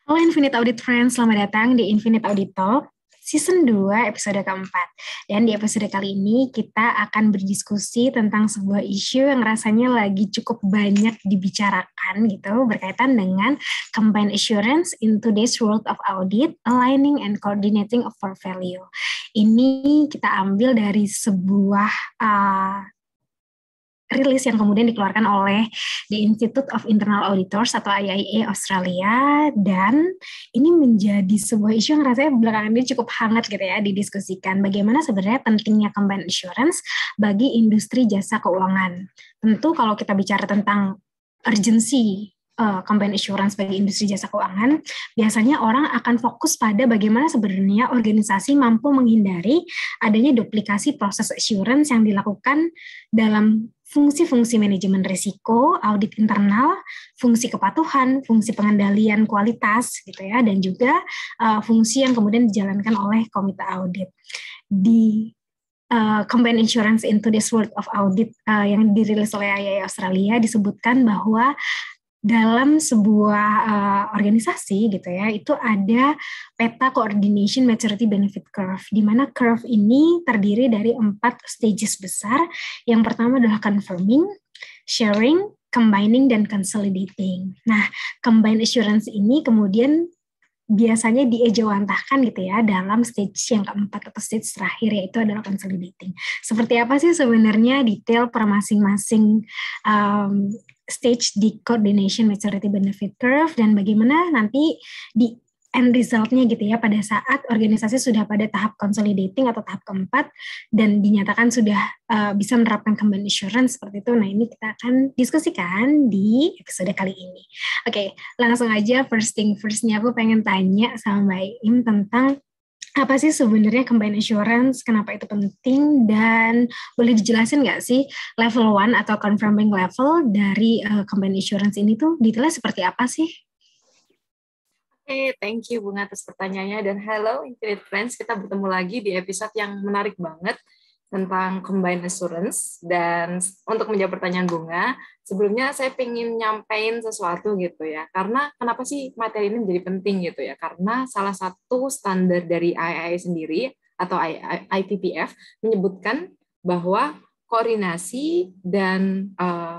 Halo Infinite Audit Friends, selamat datang di Infinite Audit Talk Season 2 episode keempat. Dan di episode kali ini kita akan berdiskusi tentang sebuah isu yang rasanya lagi cukup banyak dibicarakan gitu, berkaitan dengan combined assurance in today's world of audit, aligning and coordinating of core value. Ini kita ambil dari sebuah rilis yang kemudian dikeluarkan oleh The Institute of Internal Auditors atau IIA Australia, dan ini menjadi sebuah isu yang rasanya belakangan ini cukup hangat gitu ya didiskusikan. Bagaimana sebenarnya pentingnya combined insurance bagi industri jasa keuangan. Tentu kalau kita bicara tentang urgency combined insurance bagi industri jasa keuangan, biasanya orang akan fokus pada bagaimana sebenarnya organisasi mampu menghindari adanya duplikasi proses assurance yang dilakukan dalam fungsi-fungsi manajemen risiko, audit internal, fungsi kepatuhan, fungsi pengendalian kualitas gitu ya, dan juga fungsi yang kemudian dijalankan oleh komite audit. Di Combined Insurance in Today's World of Audit yang dirilis oleh IIA Australia disebutkan bahwa dalam sebuah organisasi gitu ya, itu ada peta coordination maturity benefit curve, di mana curve ini terdiri dari 4 stages besar. Yang pertama adalah confirming, sharing, combining, dan consolidating. Nah, combined assurance ini kemudian biasanya diejawantahkan gitu ya dalam stage yang keempat atau stage terakhir, yaitu adalah consolidating. Seperti apa sih sebenarnya detail per masing-masing stage di coordination maturity benefit curve, dan bagaimana nanti di end resultnya gitu ya pada saat organisasi sudah pada tahap consolidating atau tahap keempat dan dinyatakan sudah bisa menerapkan combined insurance seperti itu. Nah, ini kita akan diskusikan di episode kali ini. Oke, langsung aja first thing first-nya aku pengen tanya sama Mbak Im tentang apa sih sebenarnya combined insurance, kenapa itu penting, dan boleh dijelasin nggak sih level 1 atau confirming level dari combined insurance ini tuh detailnya seperti apa sih? Oke, thank you Bunga atas pertanyaannya, dan hello Infinite Friends, kita bertemu lagi di episode yang menarik banget tentang combined assurance. Dan untuk menjawab pertanyaan Bunga, sebelumnya saya pengen nyampein sesuatu gitu ya, karena kenapa sih materi ini menjadi penting gitu ya, karena salah satu standar dari IIA sendiri atau IPPF menyebutkan bahwa koordinasi dan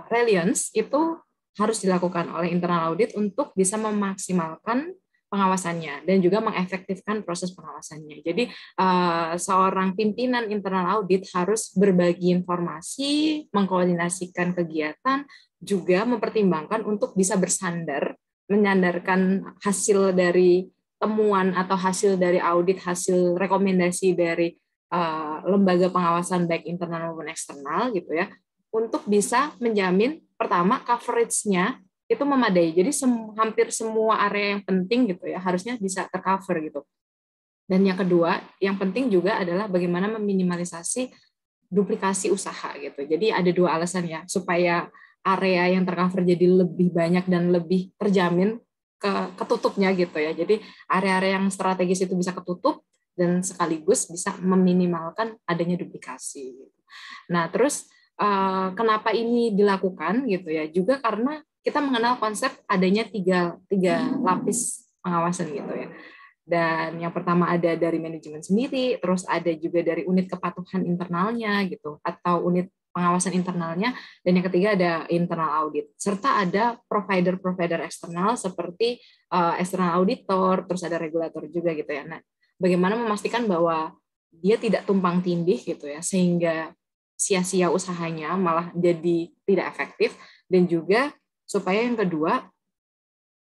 reliance itu harus dilakukan oleh internal audit untuk bisa memaksimalkan pengawasannya dan juga mengefektifkan proses pengawasannya. Jadi seorang pimpinan internal audit harus berbagi informasi, mengkoordinasikan kegiatan, juga mempertimbangkan untuk bisa bersandar, menyandarkan hasil dari temuan atau hasil dari audit, hasil rekomendasi dari lembaga pengawasan baik internal maupun eksternal gitu ya, untuk bisa menjamin pertama coverage-nya itu memadai. Jadi hampir semua area yang penting gitu ya harusnya bisa tercover gitu. Dan yang kedua, yang penting juga adalah bagaimana meminimalisasi duplikasi usaha gitu. Jadi ada 2 alasan ya, supaya area yang tercover jadi lebih banyak dan lebih terjamin ketutupnya gitu ya. Jadi area-area yang strategis itu bisa ketutup dan sekaligus bisa meminimalkan adanya duplikasi. Nah, terus kenapa ini dilakukan gitu ya? Juga karena kita mengenal konsep adanya tiga lapis pengawasan gitu ya. Dan yang pertama ada dari manajemen sendiri, terus ada juga dari unit kepatuhan internalnya gitu, atau unit pengawasan internalnya, dan yang ketiga ada internal audit. Serta ada provider-provider eksternal seperti external auditor, terus ada regulator juga gitu ya. Nah, bagaimana memastikan bahwa dia tidak tumpang tindih gitu ya, sehingga sia-sia usahanya malah jadi tidak efektif, dan juga supaya yang kedua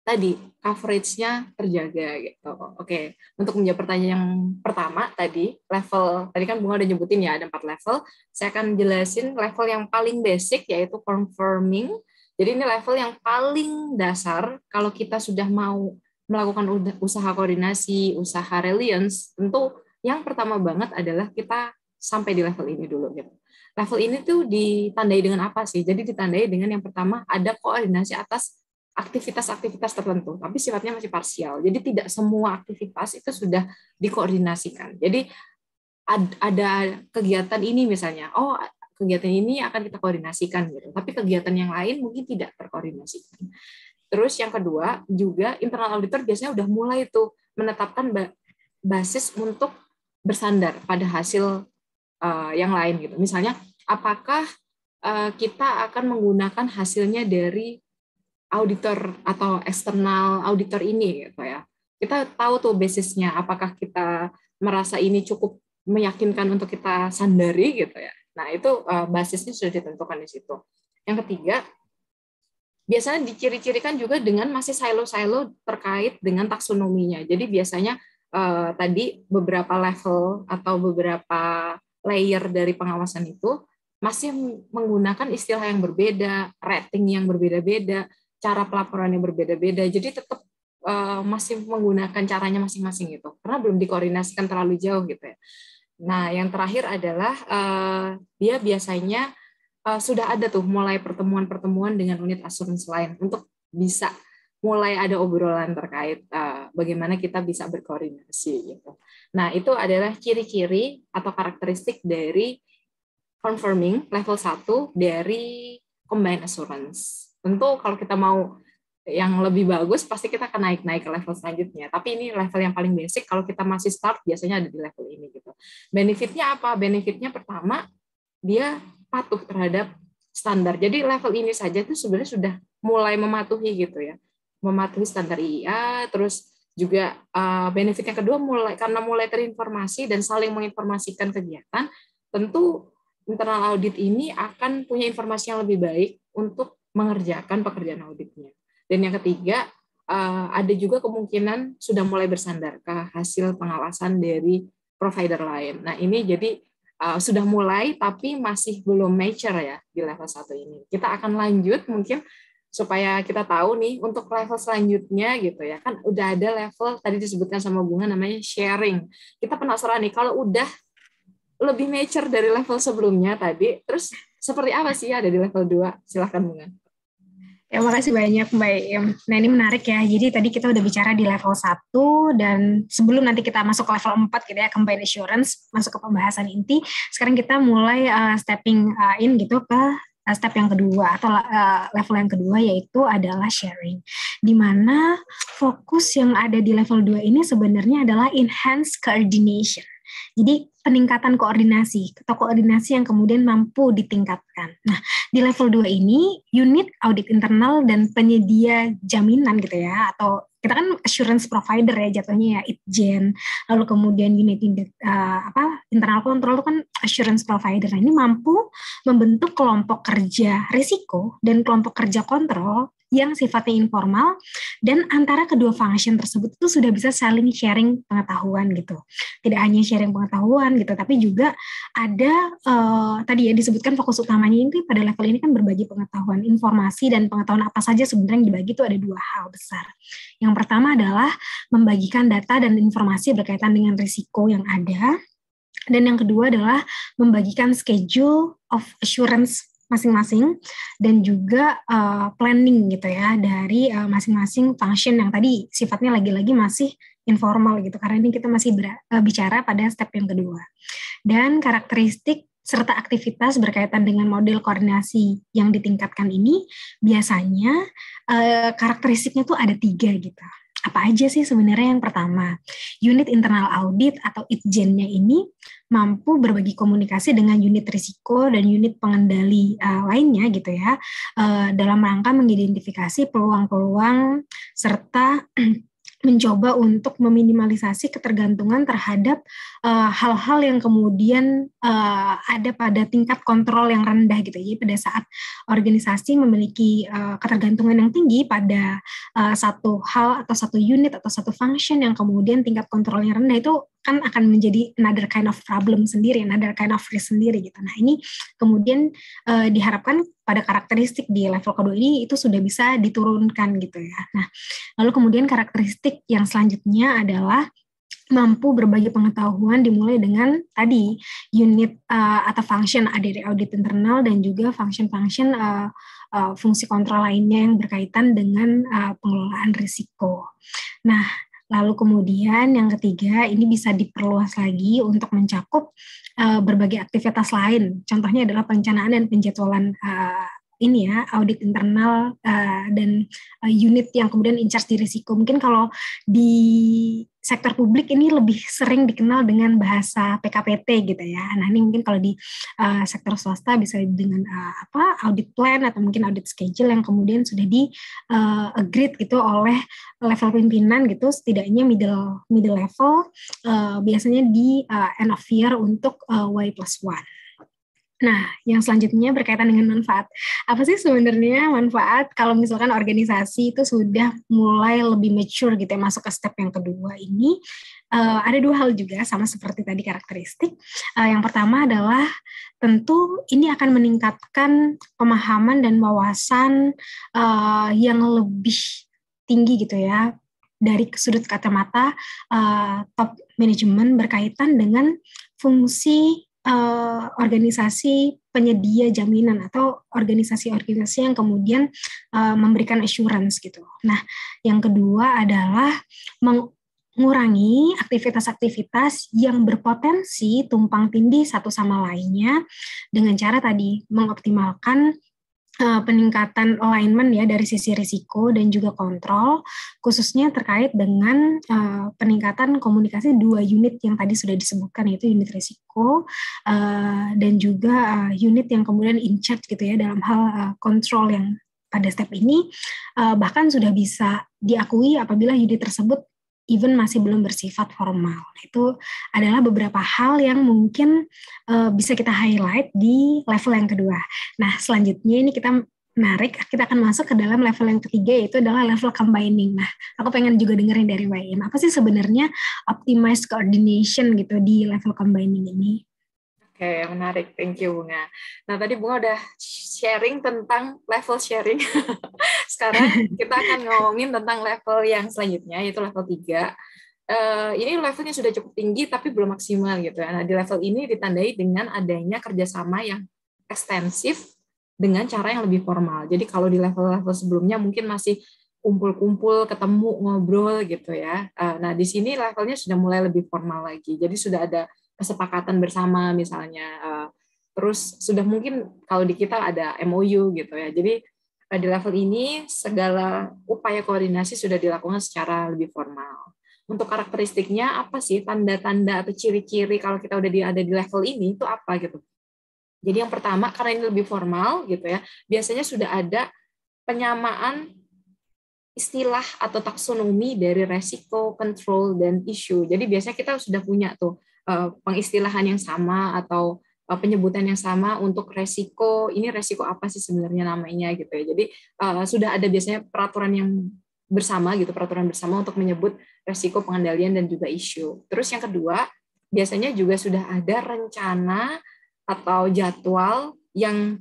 tadi coverage-nya terjaga gitu. Oke, untuk menjawab pertanyaan yang pertama tadi, level tadi kan Bunga udah nyebutin ya ada 4 level. Saya akan jelasin level yang paling basic yaitu confirming. Jadi ini level yang paling dasar kalau kita sudah mau melakukan usaha koordinasi, usaha reliance, tentu yang pertama banget adalah kita sampai di level ini dulu gitu. Level ini tuh ditandai dengan apa sih? Jadi ditandai dengan yang pertama ada koordinasi atas aktivitas-aktivitas tertentu, tapi sifatnya masih parsial. Jadi tidak semua aktivitas itu sudah dikoordinasikan. Jadi ada kegiatan ini misalnya, oh kegiatan ini akan kita koordinasikan gitu, tapi kegiatan yang lain mungkin tidak terkoordinasikan. Terus yang kedua juga internal auditor biasanya udah mulai tuh menetapkan basis untuk bersandar pada hasil yang lain gitu. Misalnya apakah kita akan menggunakan hasilnya dari auditor atau eksternal auditor ini gitu ya. Kita tahu tuh basisnya, apakah kita merasa ini cukup meyakinkan untuk kita sandari gitu ya. Nah, itu basisnya sudah ditentukan di situ. Yang ketiga, biasanya diciri-cirikan juga dengan masih silo-silo terkait dengan taksonominya. Jadi biasanya tadi beberapa level atau beberapa layer dari pengawasan itu masih menggunakan istilah yang berbeda, rating yang berbeda-beda, cara pelaporan yang berbeda-beda. Jadi tetap masih menggunakan caranya masing-masing gitu. Karena belum dikoordinasikan terlalu jauh gitu ya. Nah, yang terakhir adalah dia biasanya sudah ada tuh mulai pertemuan-pertemuan dengan unit asuransi lain untuk bisa mulai ada obrolan terkait bagaimana kita bisa berkoordinasi gitu. Nah, itu adalah ciri-ciri atau karakteristik dari confirming level 1 dari combined assurance. Tentu kalau kita mau yang lebih bagus, pasti kita akan naik-naik ke level selanjutnya. Tapi ini level yang paling basic, kalau kita masih start, biasanya ada di level ini. Gitu. Benefitnya apa? Benefitnya pertama, dia patuh terhadap standar. Jadi level ini saja itu sebenarnya sudah mulai mematuhi gitu ya. Mematuhi standar IA, terus juga benefit yang kedua, karena mulai terinformasi dan saling menginformasikan kegiatan, tentu internal audit ini akan punya informasi yang lebih baik untuk mengerjakan pekerjaan auditnya. Dan yang ketiga, ada juga kemungkinan sudah mulai bersandar ke hasil pengawasan dari provider lain. Nah, ini jadi sudah mulai, tapi masih belum mature ya di level 1 ini. Kita akan lanjut mungkin supaya kita tahu nih untuk level selanjutnya gitu ya. Kan udah ada level, tadi disebutkan sama Bunga namanya sharing. Kita penasaran nih, kalau udah lebih mature dari level sebelumnya tadi, terus seperti apa sih ada di level 2? Silahkan Bunga. Ya, makasih banyak Mbak Im. Nah, ini menarik ya. Jadi tadi kita udah bicara di level 1 dan sebelum nanti kita masuk ke level 4 gitu ya, combined assurance, masuk ke pembahasan inti, sekarang kita mulai stepping in gitu ke step yang kedua atau level yang kedua, yaitu adalah sharing. Di mana fokus yang ada di level 2 ini sebenarnya adalah enhanced coordination. Jadi peningkatan koordinasi atau koordinasi yang kemudian mampu ditingkatkan. Nah, di level 2 ini unit audit internal dan penyedia jaminan gitu ya, atau kita kan assurance provider ya jatuhnya ya, ITJEN, lalu kemudian unit internal control itu kan assurance provider. Nah, ini mampu membentuk kelompok kerja risiko dan kelompok kerja kontrol yang sifatnya informal, dan antara kedua function tersebut itu sudah bisa saling sharing pengetahuan gitu. Tidak hanya sharing pengetahuan gitu, tapi juga ada tadi ya disebutkan fokus utamanya ini pada level ini kan berbagi pengetahuan, informasi dan pengetahuan apa saja sebenarnya yang dibagi itu ada dua hal besar. Yang pertama adalah membagikan data dan informasi berkaitan dengan risiko yang ada, dan yang kedua adalah membagikan schedule of assurance masing-masing dan juga planning gitu ya dari masing-masing function yang tadi sifatnya lagi-lagi masih informal gitu, karena ini kita masih bicara pada step yang kedua. Dan karakteristik serta aktivitas berkaitan dengan model koordinasi yang ditingkatkan ini biasanya karakteristiknya tuh ada 3 gitu. Apa aja sih sebenarnya? Yang pertama, unit internal audit atau ITJEN-nya ini mampu berbagi komunikasi dengan unit risiko dan unit pengendali lainnya gitu ya, dalam rangka mengidentifikasi peluang-peluang serta mencoba untuk meminimalisasi ketergantungan terhadap hal-hal yang kemudian ada pada tingkat kontrol yang rendah gitu. Jadi pada saat organisasi memiliki ketergantungan yang tinggi pada satu hal atau satu unit atau satu function yang kemudian tingkat kontrolnya rendah, itu kan akan menjadi another kind of problem sendiri, another kind of risk sendiri gitu. Nah, ini kemudian diharapkan pada karakteristik di level kedua ini itu sudah bisa diturunkan gitu ya. Nah, lalu kemudian karakteristik yang selanjutnya adalah mampu berbagi pengetahuan dimulai dengan tadi unit atau function dari audit internal dan juga function-function fungsi kontrol lainnya yang berkaitan dengan pengelolaan risiko. Nah, lalu kemudian yang ketiga ini bisa diperluas lagi untuk mencakup berbagai aktivitas lain. Contohnya adalah perencanaan dan penjadwalan ini ya, audit internal dan unit yang kemudian in charge di risiko. Mungkin kalau di sektor publik ini lebih sering dikenal dengan bahasa PKPT gitu ya. Nah ini mungkin kalau di sektor swasta bisa dengan audit plan atau mungkin audit schedule yang kemudian sudah di agreed gitu oleh level pimpinan gitu, setidaknya middle level biasanya di end of year untuk Y+1. Nah, yang selanjutnya berkaitan dengan manfaat. Apa sih sebenarnya manfaat kalau misalkan organisasi itu sudah mulai lebih mature gitu ya, masuk ke step yang kedua ini? Ada dua hal juga, sama seperti tadi karakteristik. Yang pertama adalah tentu ini akan meningkatkan pemahaman dan wawasan yang lebih tinggi gitu ya, dari sudut kacamata top manajemen berkaitan dengan fungsi organisasi penyedia jaminan atau organisasi-organisasi yang kemudian memberikan assurance gitu. Nah, yang kedua adalah mengurangi aktivitas-aktivitas yang berpotensi tumpang tindih satu sama lainnya dengan cara tadi mengoptimalkan peningkatan alignment ya dari sisi risiko dan juga kontrol, khususnya terkait dengan peningkatan komunikasi dua unit yang tadi sudah disebutkan, yaitu unit risiko dan juga unit yang kemudian in charge gitu ya dalam hal kontrol yang pada step ini bahkan sudah bisa diakui apabila unit tersebut even masih belum bersifat formal. Itu adalah beberapa hal yang mungkin bisa kita highlight di level yang kedua. Nah, selanjutnya ini kita menarik, kita akan masuk ke dalam level yang ketiga, yaitu adalah level combining. Nah, aku pengen juga dengerin dari Mbak Im, apa sih sebenarnya optimized coordination gitu di level combining ini? Oke, menarik. Thank you, Bunga. Nah, tadi Bunga udah sharing tentang level sharing. Sekarang kita akan ngomongin tentang level yang selanjutnya, yaitu level 3. Ini levelnya sudah cukup tinggi, tapi belum maksimal gitu ya. Nah, di level ini ditandai dengan adanya kerjasama yang ekstensif dengan cara yang lebih formal. Jadi kalau di level-level sebelumnya mungkin masih kumpul-kumpul, ketemu, ngobrol gitu ya. Nah, di sini levelnya sudah mulai lebih formal lagi. Jadi sudah ada kesepakatan bersama misalnya, terus sudah mungkin kalau di kita ada MOU gitu ya. Jadi di level ini segala upaya koordinasi sudah dilakukan secara lebih formal. Untuk karakteristiknya apa sih, tanda-tanda atau ciri-ciri kalau kita udah ada di level ini itu apa gitu. Jadi yang pertama, karena ini lebih formal gitu ya, biasanya sudah ada penyamaan istilah atau taksonomi dari resiko, control, dan isu. Jadi biasanya kita sudah punya tuh pengistilahan yang sama atau penyebutan yang sama untuk resiko. Ini resiko apa sih sebenarnya namanya gitu ya. Jadi sudah ada biasanya peraturan yang bersama gitu, peraturan bersama untuk menyebut resiko, pengendalian, dan juga isu. Terus yang kedua, biasanya juga sudah ada rencana atau jadwal yang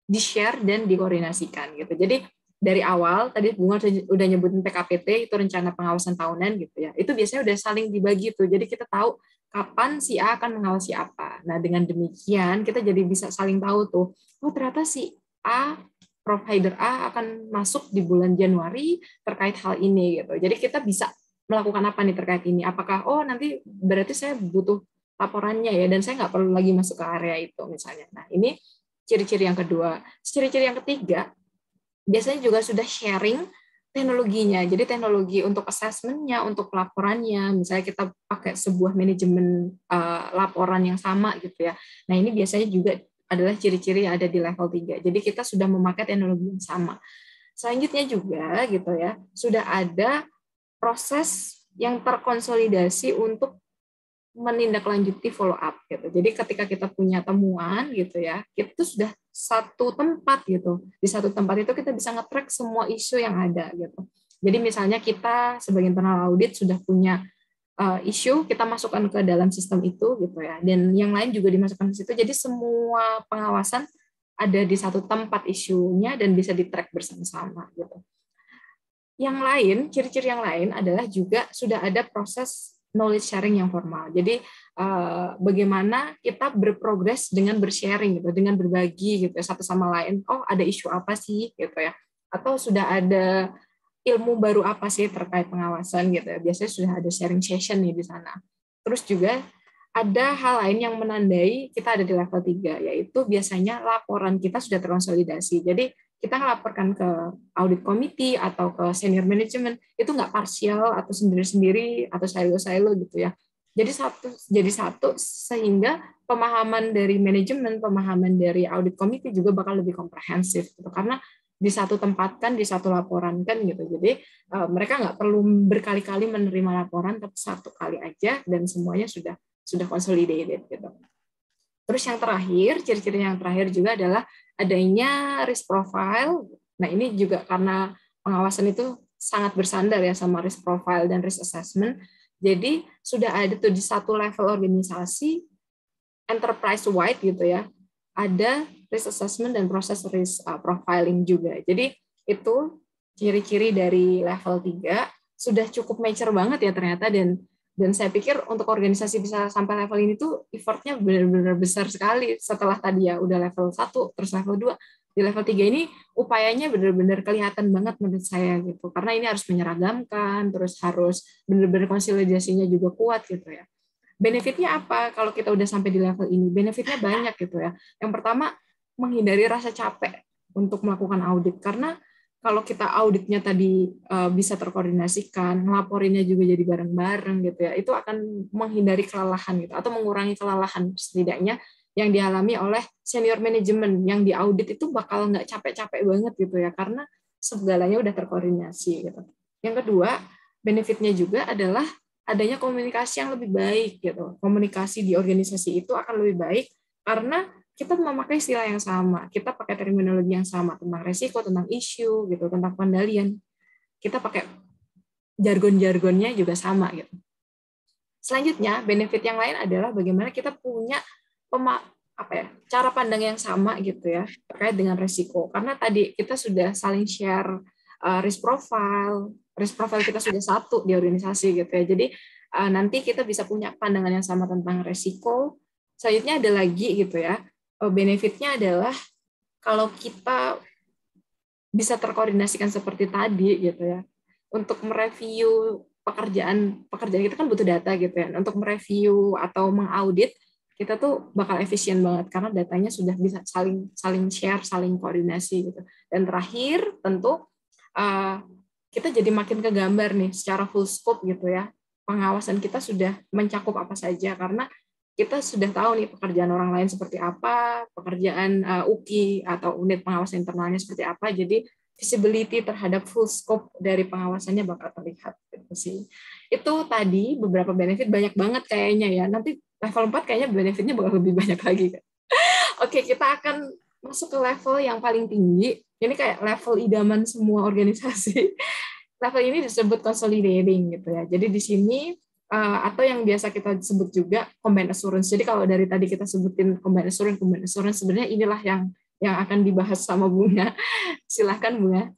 di-share dan dikoordinasikan gitu. Jadi dari awal tadi Bunga udah nyebutin PKPT, itu rencana pengawasan tahunan gitu ya. Itu biasanya udah saling dibagi tuh. Jadi kita tahu kapan si A akan mengawasi apa. Nah, dengan demikian kita jadi bisa saling tahu tuh, oh ternyata si A, provider A akan masuk di bulan Januari terkait hal ini gitu. Jadi kita bisa melakukan apa nih terkait ini? Apakah nanti berarti saya butuh laporannya ya, dan saya nggak perlu lagi masuk ke area itu misalnya. Nah, ini ciri-ciri yang kedua. Ciri-ciri yang ketiga, biasanya juga sudah sharing teknologinya. Jadi teknologi untuk assessment-nya, untuk laporannya, misalnya kita pakai sebuah manajemen laporan yang sama gitu ya. Nah, ini biasanya juga adalah ciri-ciri yang ada di level 3. Jadi kita sudah memakai teknologi yang sama. Selanjutnya juga gitu ya, sudah ada proses yang terkonsolidasi untuk menindaklanjuti follow up gitu. Jadi ketika kita punya temuan gitu ya, itu sudah satu tempat gitu. Di satu tempat itu kita bisa nge-track semua isu yang ada gitu. Jadi misalnya kita sebagai internal audit sudah punya isu, kita masukkan ke dalam sistem itu gitu ya. Dan yang lain juga dimasukkan ke situ. Jadi semua pengawasan ada di satu tempat isunya dan bisa di-track bersama-sama gitu. Yang lain, ciri-ciri yang lain adalah juga sudah ada proses knowledge sharing yang formal. Jadi bagaimana kita berprogres dengan bersharing gitu, dengan berbagi gitu satu sama lain. Oh, ada isu apa sih gitu ya? Atau sudah ada ilmu baru apa sih terkait pengawasan gitu ya. Biasanya sudah ada sharing session nih di sana. Terus juga ada hal lain yang menandai kita ada di level 3, yaitu biasanya laporan kita sudah terkonsolidasi. Jadi kita ngelaporkan ke audit committee atau ke senior management, itu nggak parsial atau sendiri-sendiri atau silo-silo gitu ya. Jadi satu sehingga pemahaman dari manajemen, pemahaman dari audit committee juga bakal lebih komprehensif gitu. Karena di satu tempat kan, di satu laporan kan gitu. Jadi mereka nggak perlu berkali-kali menerima laporan, tapi satu kali aja dan semuanya sudah consolidated gitu. Terus yang terakhir, ciri-ciri yang terakhir juga adalah adanya risk profile. Nah, ini juga karena pengawasan itu sangat bersandar ya sama risk profile dan risk assessment. Jadi sudah ada tuh di satu level organisasi enterprise wide gitu ya. Ada risk assessment dan proses risk profiling juga. Jadi itu ciri-ciri dari level 3 sudah cukup mature banget ya ternyata, dan saya pikir untuk organisasi bisa sampai level ini tuh effortnya benar-benar besar sekali setelah tadi ya udah level 1 terus level 2. Di level 3 ini upayanya benar-benar kelihatan banget menurut saya gitu. Karena ini harus menyeragamkan, terus harus benar-benar konsolidasinya juga kuat gitu ya. Benefitnya apa kalau kita udah sampai di level ini? Benefitnya banyak gitu ya. Yang pertama, menghindari rasa capek untuk melakukan audit. Karena kalau kita auditnya tadi bisa terkoordinasikan, ngelaporinnya juga jadi bareng-bareng gitu ya, itu akan menghindari kelelahan gitu, atau mengurangi kelelahan setidaknya yang dialami oleh senior manajemen yang diaudit itu bakal nggak capek-capek banget gitu ya, karena segalanya udah terkoordinasi gitu. Yang kedua, benefitnya juga adalah adanya komunikasi yang lebih baik gitu. Komunikasi di organisasi itu akan lebih baik karena kita memakai istilah yang sama, kita pakai terminologi yang sama tentang resiko, tentang isu gitu, tentang pengendalian. Kita pakai jargon-jargonnya juga sama gitu. Selanjutnya, benefit yang lain adalah bagaimana kita punya cara pandang yang sama gitu ya terkait dengan resiko. Karena tadi kita sudah saling share risk profile kita sudah satu di organisasi gitu ya. Jadi nanti kita bisa punya pandangan yang sama tentang resiko. Selanjutnya ada lagi gitu ya. Benefitnya adalah kalau kita bisa terkoordinasikan seperti tadi gitu ya. Untuk mereview pekerjaan kita kan butuh data gitu ya. Untuk mereview atau mengaudit kita tuh bakal efisien banget karena datanya sudah bisa saling share, saling koordinasi gitu. Dan terakhir tentu kita jadi makin kegambar nih secara full scope gitu ya. Pengawasan kita sudah mencakup apa saja karena kita sudah tahu nih pekerjaan orang lain seperti apa, pekerjaan UKI atau unit pengawasan internalnya seperti apa. Jadi visibility terhadap full scope dari pengawasannya bakal terlihat gitu sih. Itu tadi beberapa benefit, banyak banget kayaknya ya. Nanti level 4 kayaknya benefitnya bakal lebih banyak lagi. Oke, kita akan masuk ke level yang paling tinggi. Ini kayak level idaman semua organisasi. Level ini disebut consolidating gitu ya. Jadi di sini atau yang biasa kita sebut juga combined assurance. Jadi kalau dari tadi kita sebutin combined assurance sebenarnya inilah yang akan dibahas sama Bunga. Silahkan Bunga.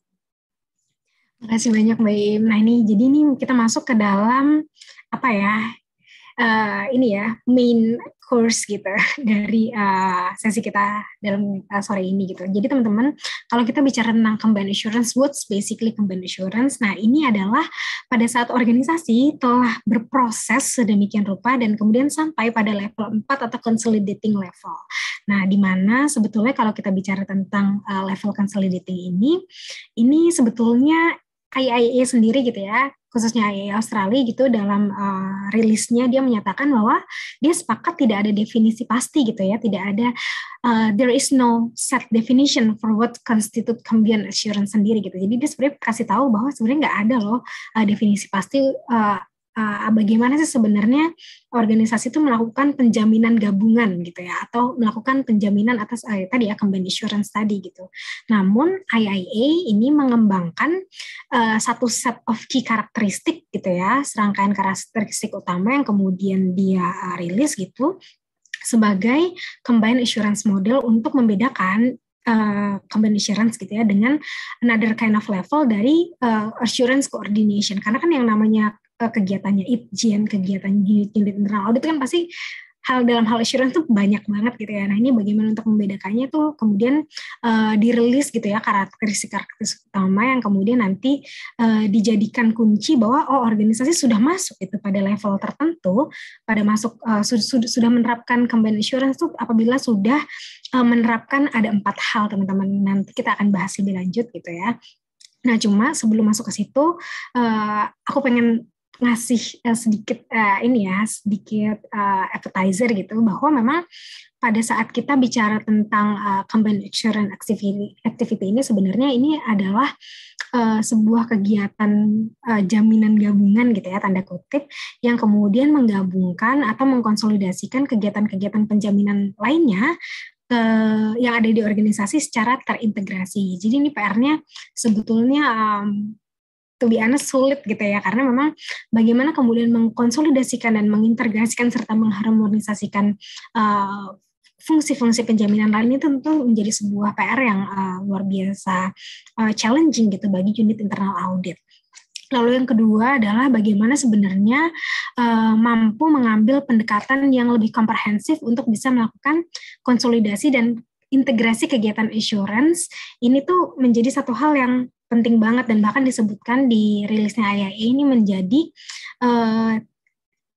Makasih banyak Mbak Im. Nah ini jadi nih kita masuk ke dalam apa ya? Ini ya main course gitu dari sesi kita dalam sore ini gitu. Jadi teman-teman, kalau kita bicara tentang combined assurance, what's basically combined assurance? Nah ini adalah pada saat organisasi telah berproses sedemikian rupa dan kemudian sampai pada level 4 atau consolidating level. Nah di mana sebetulnya kalau kita bicara tentang level consolidating ini sebetulnya IAIA sendiri gitu ya, khususnya IAIA Australia gitu dalam rilisnya dia menyatakan bahwa dia sepakat tidak ada definisi pasti gitu ya, tidak ada there is no set definition for what constitute combined assurance sendiri gitu. Jadi dia sebenarnya kasih tahu bahwa sebenarnya nggak ada loh definisi pasti bagaimana sih sebenarnya organisasi itu melakukan penjaminan gabungan gitu ya, atau melakukan penjaminan atas tadi ya combined assurance tadi gitu. Namun IIA ini mengembangkan satu set of key karakteristik gitu ya, serangkaian karakteristik utama yang kemudian dia rilis gitu sebagai combined assurance model untuk membedakan combined assurance gitu ya dengan another kind of level dari assurance coordination. Karena kan yang namanya kegiatannya ITJN, kegiatan unit internal audit kan pasti dalam hal assurance tuh banyak banget gitu ya. Nah, ini bagaimana untuk membedakannya tuh kemudian dirilis gitu ya karakteristik utama yang kemudian nanti dijadikan kunci bahwa organisasi sudah masuk itu pada level tertentu, pada masuk sudah menerapkan combined assurance tuh apabila sudah menerapkan ada 4 hal, teman-teman. Nanti kita akan bahas lebih lanjut gitu ya. Nah, cuma sebelum masuk ke situ, aku pengen ngasih sedikit appetizer gitu, bahwa memang pada saat kita bicara tentang combined assurance activity ini, sebenarnya ini adalah sebuah kegiatan jaminan gabungan gitu ya, tanda kutip, yang kemudian menggabungkan atau mengkonsolidasikan kegiatan-kegiatan penjaminan lainnya yang ada di organisasi secara terintegrasi. Jadi ini PR-nya sebetulnya to be honest sulit gitu ya, karena memang bagaimana kemudian mengkonsolidasikan dan mengintegrasikan serta mengharmonisasikan fungsi-fungsi penjaminan lain itu tentu menjadi sebuah PR yang luar biasa challenging gitu bagi unit internal audit. Lalu yang kedua adalah bagaimana sebenarnya mampu mengambil pendekatan yang lebih komprehensif untuk bisa melakukan konsolidasi dan integrasi kegiatan assurance. Ini tuh menjadi satu hal yang penting banget, dan bahkan disebutkan di rilisnya IIA ini menjadi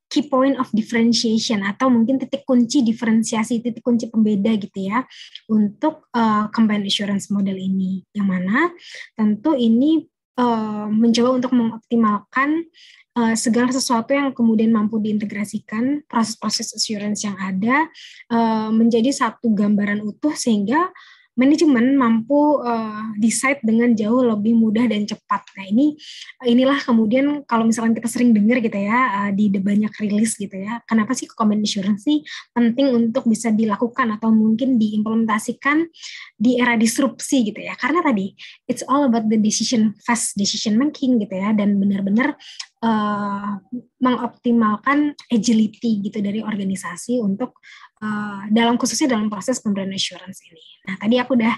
key point of differentiation atau mungkin titik kunci diferensiasi, titik kunci pembeda gitu ya untuk combined assurance model ini, yang mana tentu ini mencoba untuk mengoptimalkan segala sesuatu yang kemudian mampu diintegrasikan proses-proses assurance yang ada menjadi satu gambaran utuh, sehingga manajemen mampu decide dengan jauh lebih mudah dan cepat. Nah, inilah kemudian kalau misalkan kita sering dengar gitu ya di banyak rilis gitu ya, kenapa sih combined assurance sih penting untuk bisa dilakukan atau mungkin diimplementasikan di era disrupsi gitu ya, karena tadi it's all about the fast decision making gitu ya, dan benar-benar mengoptimalkan agility gitu dari organisasi untuk khususnya dalam proses pemberian assurance ini. Nah, tadi aku udah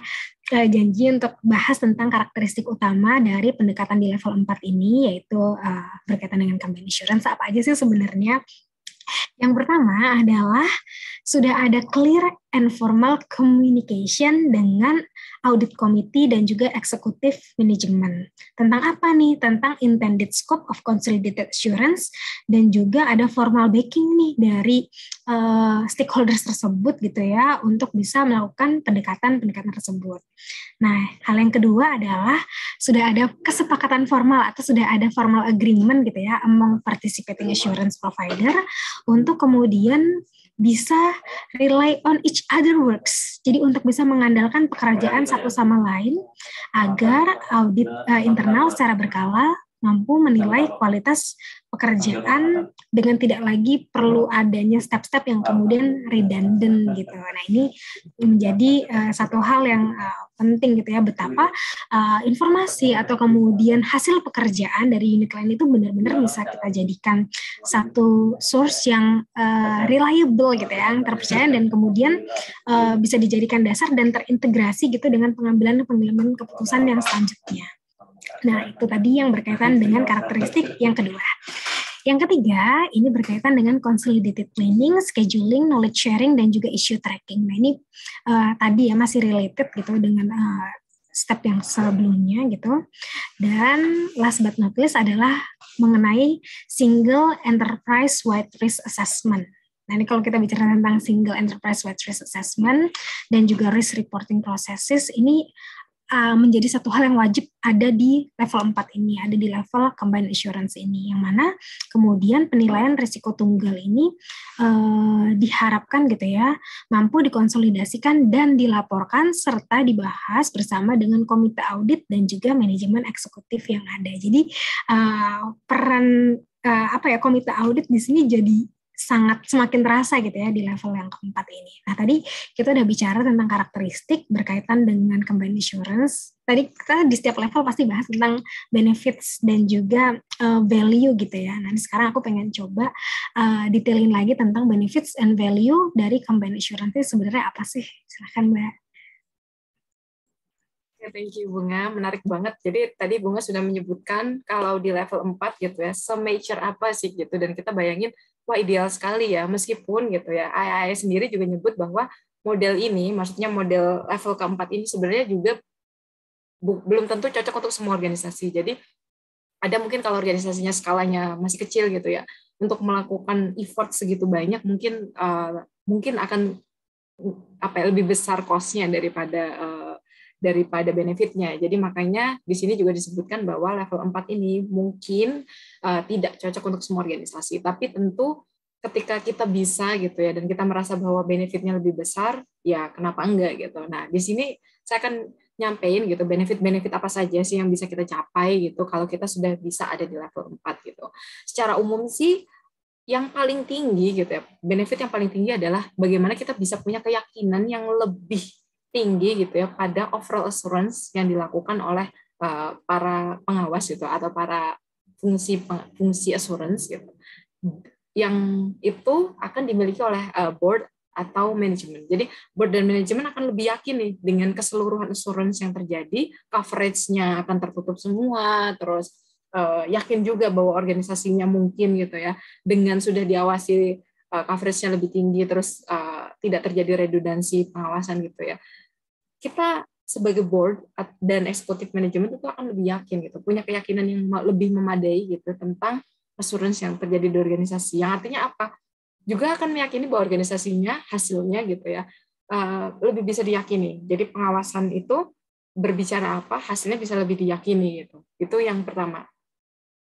janji untuk bahas tentang karakteristik utama dari pendekatan di level 4 ini, yaitu berkaitan dengan combined assurance. Apa aja sih sebenarnya? Yang pertama adalah sudah ada clear and formal communication dengan audit committee dan juga executive management. Tentang apa nih? Tentang intended scope of consolidated assurance, dan juga ada formal backing nih dari stakeholders tersebut gitu ya, untuk bisa melakukan pendekatan tersebut. Nah, hal yang kedua adalah sudah ada kesepakatan formal atau sudah ada formal agreement gitu ya among participating assurance provider untuk kemudian bisa rely on each other works. Jadi untuk bisa mengandalkan pekerjaan satu sama lain agar audit internal secara berkala mampu menilai kualitas pekerjaan dengan tidak lagi perlu adanya step-step yang kemudian redundant gitu. Nah, ini menjadi satu hal yang penting gitu ya, betapa informasi atau kemudian hasil pekerjaan dari unit lain itu benar-benar bisa kita jadikan satu source yang reliable gitu ya, yang terpercaya, dan kemudian bisa dijadikan dasar dan terintegrasi gitu dengan pengambilan keputusan yang selanjutnya. Nah, itu tadi yang berkaitan dengan karakteristik yang kedua. Yang ketiga, ini berkaitan dengan consolidated planning, scheduling, knowledge sharing, dan juga issue tracking. Nah, ini tadi ya masih related gitu dengan step yang sebelumnya gitu. Dan last but not least adalah mengenai single enterprise wide risk assessment. Nah, ini kalau kita bicara tentang single enterprise wide risk assessment dan juga risk reporting processes, ini menjadi satu hal yang wajib ada di level 4 ini, ada di level combined assurance ini, yang mana kemudian penilaian risiko tunggal ini diharapkan gitu ya, mampu dikonsolidasikan dan dilaporkan serta dibahas bersama dengan komite audit dan juga manajemen eksekutif yang ada. Jadi peran komite audit di sini jadi sangat semakin terasa gitu ya di level yang keempat ini. Nah, tadi kita udah bicara tentang karakteristik berkaitan dengan combined assurance. Tadi kita di setiap level pasti bahas tentang benefits dan juga value gitu ya. Nah, sekarang aku pengen coba detailin lagi tentang benefits and value dari combined assurance itu sebenarnya apa sih? Silakan, Mbak. Thank you, Bunga. Menarik banget. Jadi tadi Bunga sudah menyebutkan kalau di level 4 gitu ya, se-mature apa sih gitu. Dan kita bayangin, wah ideal sekali ya, meskipun gitu ya, IAI sendiri juga nyebut bahwa model ini, maksudnya model level keempat ini sebenarnya juga belum tentu cocok untuk semua organisasi. Jadi ada mungkin kalau organisasinya skalanya masih kecil gitu ya, untuk melakukan effort segitu banyak mungkin akan lebih besar cost-nya daripada benefitnya. Jadi makanya di sini juga disebutkan bahwa level 4 ini mungkin tidak cocok untuk semua organisasi. Tapi tentu ketika kita bisa gitu ya, dan kita merasa bahwa benefitnya lebih besar, ya kenapa enggak gitu. Nah, di sini saya akan nyampein gitu benefit-benefit apa saja sih yang bisa kita capai gitu kalau kita sudah bisa ada di level 4 gitu. Secara umum sih yang paling tinggi gitu ya, benefit yang paling tinggi adalah bagaimana kita bisa punya keyakinan yang lebih tinggi gitu ya pada overall assurance yang dilakukan oleh para pengawas gitu atau para fungsi assurance gitu, yang itu akan dimiliki oleh board atau manajemen. Jadi board dan manajemen akan lebih yakin nih dengan keseluruhan assurance yang terjadi, coverage-nya akan tertutup semua, terus yakin juga bahwa organisasinya mungkin gitu ya, dengan sudah diawasi coverage-nya lebih tinggi, terus tidak terjadi redundansi pengawasan gitu ya. Kita sebagai board dan eksekutif manajemen itu akan lebih yakin gitu, punya keyakinan yang lebih memadai gitu tentang assurance yang terjadi di organisasi. Yang artinya apa? Juga akan meyakini bahwa organisasinya hasilnya gitu ya lebih bisa diyakini. Jadi pengawasan itu berbicara apa, hasilnya bisa lebih diyakini gitu. Itu yang pertama.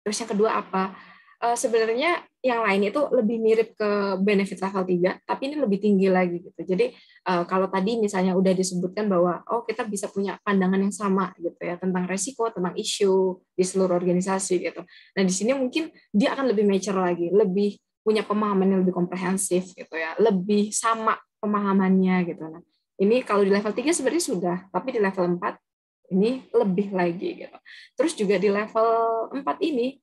Terus yang kedua apa? Sebenarnya yang lain itu lebih mirip ke benefit level 3, tapi ini lebih tinggi lagi gitu. Jadi kalau tadi misalnya udah disebutkan bahwa kita bisa punya pandangan yang sama gitu ya tentang resiko, tentang isu di seluruh organisasi gitu. Nah, di sini mungkin dia akan lebih mature lagi, lebih punya pemahaman yang lebih komprehensif gitu ya, lebih sama pemahamannya gitu. Nah, ini kalau di level 3 sebenarnya sudah, tapi di level 4 ini lebih lagi gitu. Terus juga di level 4 ini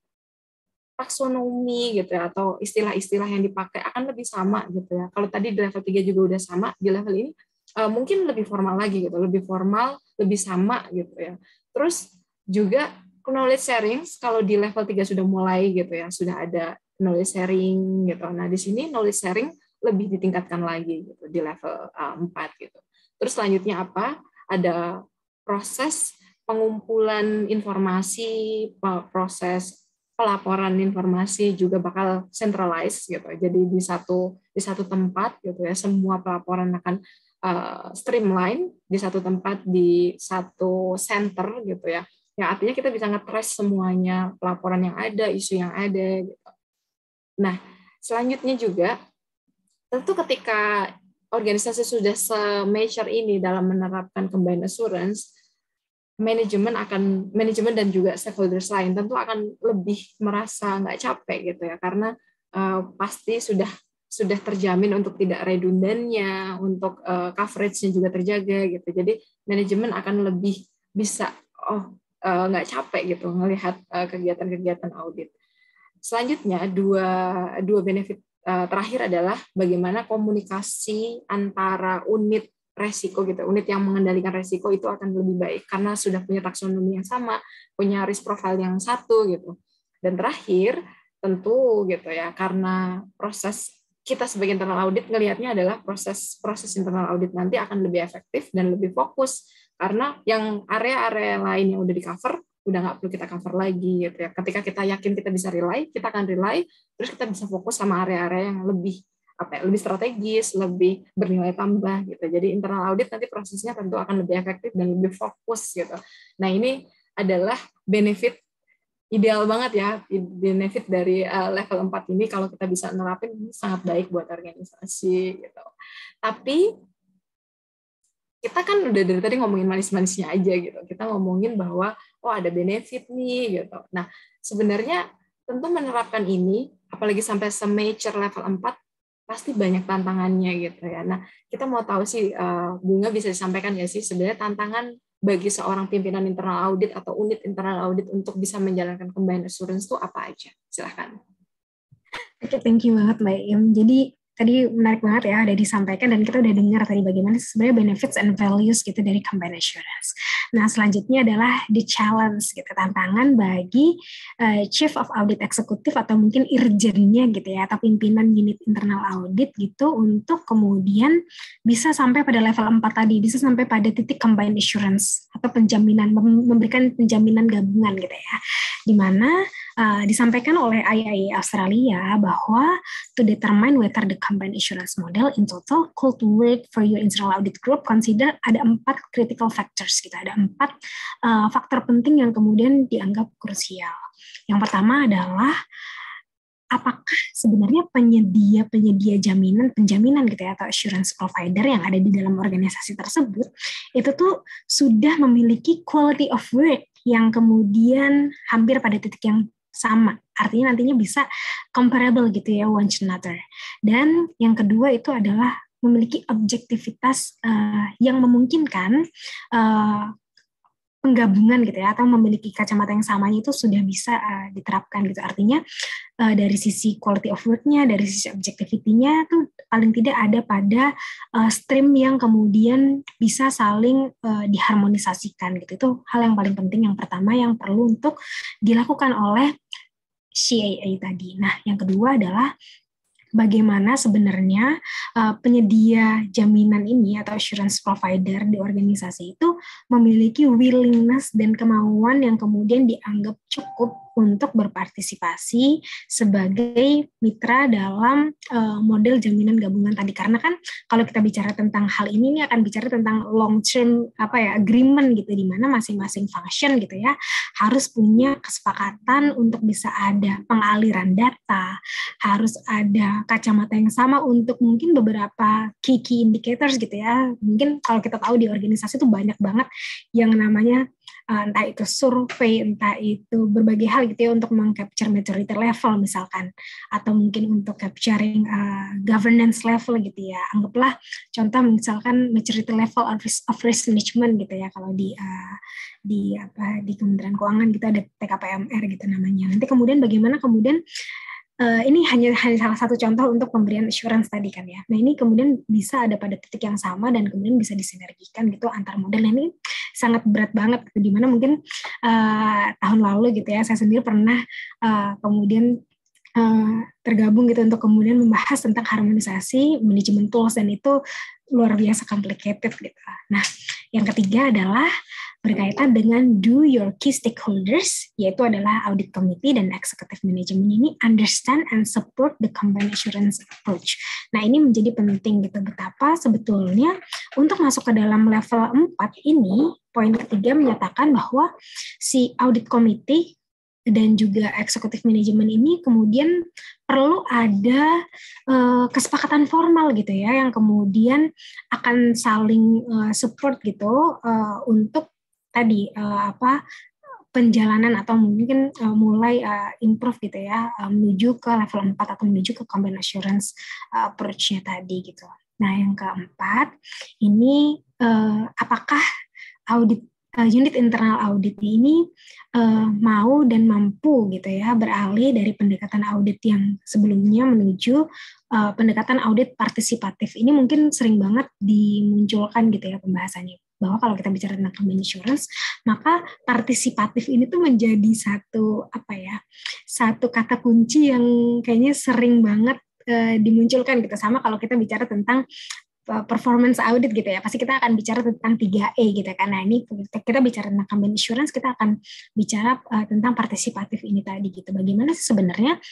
taksonomi gitu ya, atau istilah-istilah yang dipakai akan lebih sama gitu ya. Kalau tadi di level 3 juga udah sama, di level ini mungkin lebih formal lagi gitu, lebih formal, lebih sama gitu ya. Terus juga knowledge sharing kalau di level 3 sudah mulai gitu ya, sudah ada knowledge sharing gitu. Nah, di sini knowledge sharing lebih ditingkatkan lagi gitu di level 4 gitu. Terus selanjutnya apa? Ada proses pengumpulan informasi, proses pelaporan informasi juga bakal centralized gitu. Jadi di satu tempat gitu ya, semua pelaporan akan streamline di satu tempat, di satu center gitu ya. Yang artinya kita bisa nge-trace semuanya, pelaporan yang ada, isu yang ada gitu. Nah, selanjutnya juga tentu ketika organisasi sudah se-mature ini dalam menerapkan combined assurance, manajemen dan juga stakeholders lain tentu akan lebih merasa nggak capek gitu ya, karena pasti sudah terjamin untuk tidak redundannya, untuk coverage-nya juga terjaga gitu. Jadi manajemen akan lebih bisa nggak capek gitu melihat kegiatan-kegiatan audit. Selanjutnya dua benefit terakhir adalah bagaimana komunikasi antara unit resiko gitu, unit yang mengendalikan resiko itu akan lebih baik karena sudah punya taksonomi yang sama, punya risk profile yang satu gitu. Dan terakhir tentu gitu ya, karena proses kita sebagai internal audit ngelihatnya adalah proses internal audit nanti akan lebih efektif dan lebih fokus karena yang area-area lain yang udah di cover udah nggak perlu kita cover lagi gitu ya. Ketika kita yakin kita bisa rely, kita akan rely, terus kita bisa fokus sama area-area yang lebih lebih strategis, lebih bernilai tambah gitu. Jadi internal audit nanti prosesnya tentu akan lebih efektif dan lebih fokus gitu. Nah, ini adalah benefit ideal banget ya, benefit dari level 4 ini kalau kita bisa nerapin ini sangat baik buat organisasi gitu. Tapi kita kan udah dari tadi ngomongin manis-manisnya aja gitu. Kita ngomongin bahwa ada benefit nih gitu. Nah, sebenarnya tentu menerapkan ini apalagi sampai se-mature level 4 pasti banyak tantangannya gitu ya. Nah, kita mau tahu sih Bunga bisa disampaikan nggak sih sebenarnya tantangan bagi seorang pimpinan internal audit atau unit internal audit untuk bisa menjalankan combined assurance itu apa aja? Silahkan. Oke, thank you banget Mbak Im. Jadi tadi menarik banget ya, udah disampaikan dan kita udah dengar tadi bagaimana sebenarnya benefits and values gitu dari combined assurance. Nah, selanjutnya adalah the challenge gitu, tantangan bagi Chief of Audit Executive atau mungkin irjennya gitu ya, atau pimpinan unit internal audit gitu untuk kemudian bisa sampai pada level 4 tadi, bisa sampai pada titik combined assurance atau penjaminan, memberikan penjaminan gabungan gitu ya, di mana disampaikan oleh IIA Australia bahwa to determine whether the combined assurance model in total could work for your internal audit group, consider ada 4 critical factors gitu, ada 4 faktor penting yang kemudian dianggap krusial. Yang pertama adalah apakah sebenarnya penyedia penjaminan gitu ya, atau assurance provider yang ada di dalam organisasi tersebut itu tuh sudah memiliki quality of work yang kemudian hampir pada titik yang sama, artinya nantinya bisa comparable gitu ya, one to another. Dan yang kedua itu adalah memiliki objektivitas yang memungkinkan penggabungan gitu ya, atau memiliki kacamata yang samanya itu sudah bisa diterapkan gitu. Artinya dari sisi quality of work-nya, dari sisi objectivity-nya tuh paling tidak ada pada stream yang kemudian bisa saling diharmonisasikan gitu. Itu hal yang paling penting, yang pertama yang perlu untuk dilakukan oleh CAA tadi. Nah, yang kedua adalah bagaimana sebenarnya penyedia jaminan ini atau assurance provider di organisasi itu memiliki willingness dan kemauan yang kemudian dianggap cukup untuk berpartisipasi sebagai mitra dalam model jaminan gabungan tadi. Karena kan kalau kita bicara tentang hal ini akan bicara tentang long term agreement gitu, di mana masing-masing function gitu ya harus punya kesepakatan untuk bisa ada pengaliran data, harus ada kacamata yang sama untuk mungkin beberapa key indicators gitu ya. Mungkin kalau kita tahu di organisasi itu banyak banget yang namanya entah itu survei, entah itu berbagai hal gitu ya untuk meng-capture maturity level misalkan, atau mungkin untuk capturing governance level gitu ya. Anggaplah contoh misalkan maturity level of risk management gitu ya, kalau di Kementerian Keuangan gitu ada TKPMR gitu namanya. Nanti kemudian bagaimana kemudian ini hanya salah satu contoh untuk pemberian assurance tadi kan ya. Nah ini kemudian bisa ada pada titik yang sama dan kemudian bisa disinergikan gitu antar model. Nah, ini sangat berat banget, dimana mungkin tahun lalu gitu ya saya sendiri pernah kemudian tergabung gitu untuk kemudian membahas tentang harmonisasi manajemen tools, dan itu luar biasa complicated gitu. Nah, yang ketiga adalah berkaitan dengan do your key stakeholders, yaitu adalah audit committee dan executive management ini understand and support the combined assurance approach. Nah, ini menjadi penting gitu, betapa sebetulnya untuk masuk ke dalam level 4 ini, poin ketiga menyatakan bahwa si audit committee dan juga eksekutif manajemen ini kemudian perlu ada kesepakatan formal gitu ya, yang kemudian akan saling support gitu untuk tadi penjalanan atau mungkin mulai improve gitu ya, menuju ke level 4 atau menuju ke combined assurance approach-nya tadi gitu. Nah, yang keempat ini apakah unit internal audit ini mau dan mampu gitu ya beralih dari pendekatan audit yang sebelumnya menuju pendekatan audit partisipatif. Ini mungkin sering banget dimunculkan gitu ya pembahasannya, bahwa kalau kita bicara tentang combined assurance, maka partisipatif ini tuh menjadi satu kata kunci yang kayaknya sering banget dimunculkan gitu. Sama kalau kita bicara tentang performance audit gitu ya, pasti kita akan bicara tentang 3E gitu kan. Nah, ini kita bicara tentang combined assurance, kita akan bicara tentang partisipatif ini tadi gitu. Bagaimana sih sebenarnya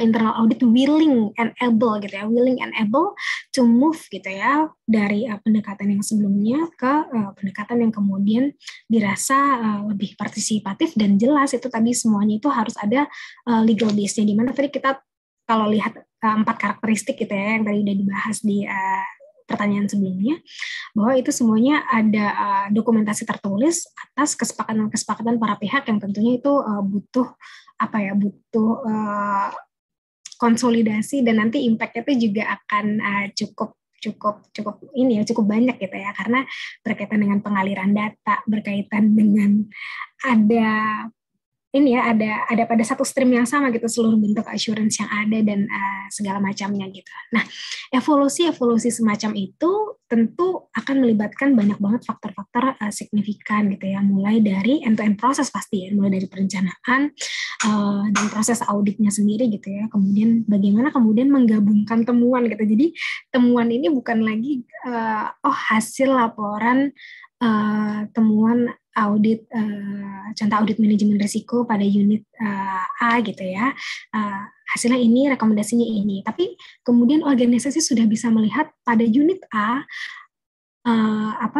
internal audit willing and able gitu ya, willing and able to move gitu ya dari pendekatan yang sebelumnya ke pendekatan yang kemudian dirasa lebih partisipatif dan jelas. Itu tadi semuanya itu harus ada legal base-nya, di mana tadi kita kalau lihat 4 karakteristik gitu ya yang tadi udah dibahas di pertanyaan sebelumnya, bahwa itu semuanya ada dokumentasi tertulis atas kesepakatan para pihak yang tentunya itu butuh konsolidasi, dan nanti impact-nya itu juga akan cukup banyak gitu ya, karena berkaitan dengan pengaliran data, berkaitan dengan ada ini ya ada pada satu stream yang sama gitu seluruh bentuk assurance yang ada dan segala macamnya gitu. Nah, evolusi semacam itu tentu akan melibatkan banyak banget faktor-faktor signifikan gitu ya, mulai dari end-to-end proses pasti ya, mulai dari perencanaan dan proses auditnya sendiri gitu ya. Kemudian bagaimana kemudian menggabungkan temuan gitu. Jadi temuan ini bukan lagi hasil laporan temuan audit contoh audit manajemen risiko pada unit A gitu ya, hasilnya ini, rekomendasinya ini, tapi kemudian organisasi sudah bisa melihat pada unit A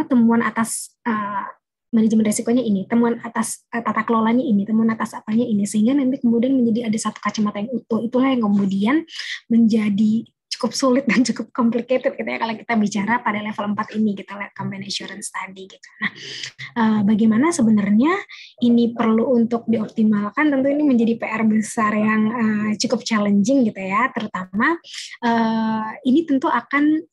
temuan atas manajemen risikonya ini, temuan atas tata kelolanya ini, temuan atas apanya ini, sehingga nanti kemudian menjadi ada satu kacamata yang utuh. Itulah yang kemudian menjadi cukup sulit dan cukup complicated gitu ya kalau kita bicara pada level 4 ini gitu, campaign assurance tadi gitu. Nah, bagaimana sebenarnya ini perlu untuk dioptimalkan, tentu ini menjadi PR besar yang cukup challenging gitu ya, terutama ini tentu akan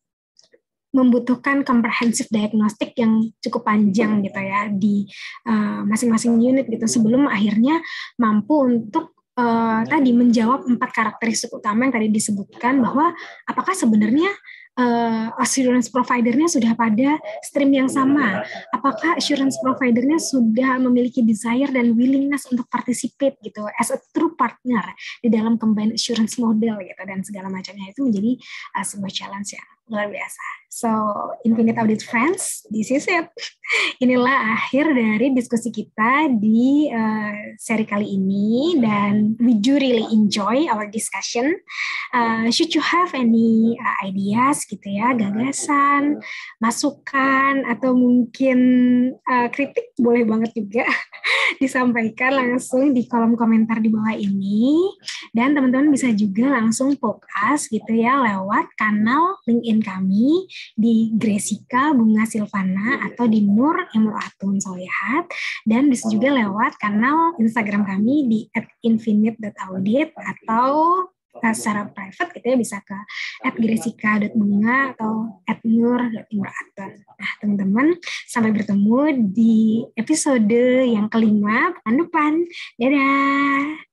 membutuhkan comprehensive diagnostik yang cukup panjang gitu ya di masing-masing unit gitu sebelum akhirnya mampu untuk tadi menjawab 4 karakteristik utama yang tadi disebutkan, bahwa apakah sebenarnya assurance providernya sudah pada stream yang sama, apakah assurance providernya sudah memiliki desire dan willingness untuk participate gitu as a true partner di dalam combined assurance model gitu, dan segala macamnya itu menjadi sebuah challenge yang luar biasa. So, Infinite Audit Friends, this is it. Inilah akhir dari diskusi kita di seri kali ini, dan we do really enjoy our discussion. Should you have any ideas gitu ya, gagasan, masukan, atau mungkin kritik, boleh banget juga disampaikan langsung di kolom komentar di bawah ini. Dan teman-teman bisa juga langsung poke us gitu ya lewat kanal LinkedIn kami di Gresica Bunga Silvana atau di Nur Imro'atun Solihat, dan bisa juga lewat kanal Instagram kami di @infinite.audit, atau secara private gitu ya bisa ke @gresica.bunga atau @nur.imro'atun. Nah, teman-teman, sampai bertemu di episode yang kelima pekan depan. Dadah.